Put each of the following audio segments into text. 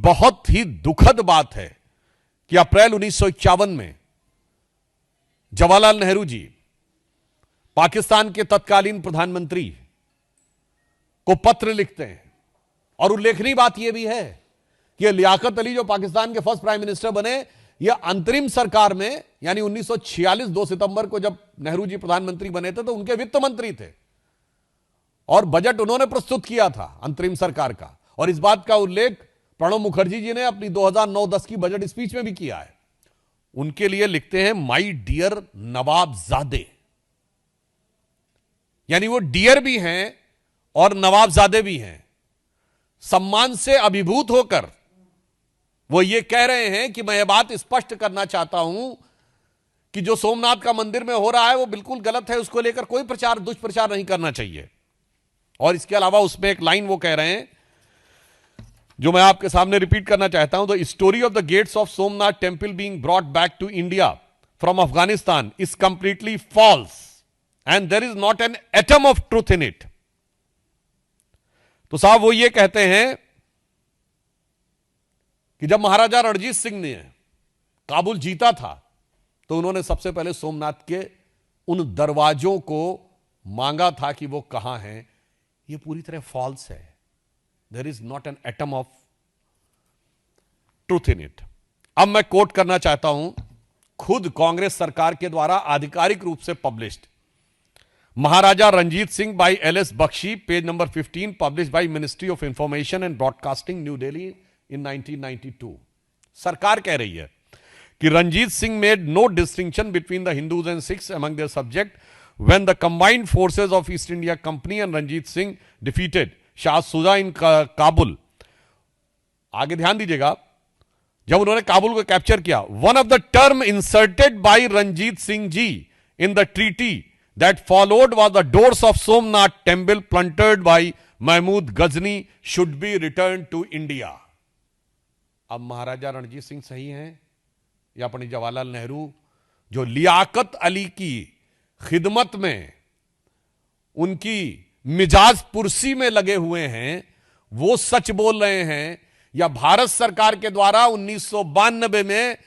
बहुत ही दुखद बात है कि अप्रैल 1951 में जवाहरलाल नेहरू जी पाकिस्तान के तत्कालीन प्रधानमंत्री को पत्र लिखते हैं। और उल्लेखनीय बात यह भी है कि लियाकत अली जो पाकिस्तान के फर्स्ट प्राइम मिनिस्टर बने, यह अंतरिम सरकार में यानी 1946 2 सितंबर को जब नेहरू जी प्रधानमंत्री बने थे तो उनके वित्त मंत्री थे और बजट उन्होंने प्रस्तुत किया था अंतरिम सरकार का। और इस बात का उल्लेख प्रणब मुखर्जी जी ने अपनी 2009-10 की बजट स्पीच में भी किया है। उनके लिए लिखते हैं माई डियर नवाबजादे, यानी वो डियर भी हैं और नवाबजादे भी हैं। सम्मान से अभिभूत होकर वो ये कह रहे हैं कि मैं ये बात स्पष्ट करना चाहता हूं कि जो सोमनाथ का मंदिर में हो रहा है वो बिल्कुल गलत है, उसको लेकर कोई प्रचार दुष्प्रचार नहीं करना चाहिए। और इसके अलावा उसमें एक लाइन वो कह रहे हैं जो मैं आपके सामने रिपीट करना चाहता हूं, the story of the gates of Somnath temple being brought back to India from Afghanistan is completely false and there is not an atom of truth in it. तो साहब वो ये कहते हैं कि जब महाराजा रणजीत सिंह ने काबुल जीता था तो उन्होंने सबसे पहले सोमनाथ के उन दरवाजों को मांगा था कि वो कहां हैं। ये पूरी तरह फॉल्स है। There is not an atom of truth in it. अब मैं कोट करना चाहता हूं खुद कांग्रेस सरकार के द्वारा आधिकारिक रूप से published Maharaja Ranjit Singh bye LS. Bakshi, page number 15, publish by ministry of information and broadcasting, new Delhi इन 1992। सरकार कह रही है कि Ranjit Singh made no distinction between the Hindus and Sikhs among there subject when the combined forces of east India company and Ranjit Singh defeated Shah सुजा इन काबुल। आगे ध्यान दीजिएगा, जब उन्होंने काबुल को कैप्चर किया, one of the term inserted by Ranjit Singh ji in the treaty that followed was the doors of Somnath temple plundered by Mahmud Ghazni should be returned to India। अब महाराजा रणजीत सिंह सही हैं या पंडित जवाहरलाल नेहरू जो लियाकत अली की खिदमत में उनकी मिजाज पुरसी में लगे हुए हैं, वो सच बोल रहे हैं या भारत सरकार के द्वारा 1992 में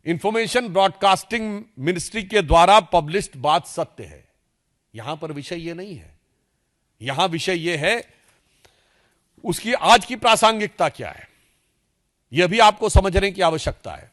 इंफॉर्मेशन ब्रॉडकास्टिंग मिनिस्ट्री के द्वारा पब्लिश्ड बात सत्य है। यहां पर विषय यह नहीं है, यहां विषय यह है उसकी आज की प्रासंगिकता क्या है, यह भी आपको समझने की आवश्यकता है।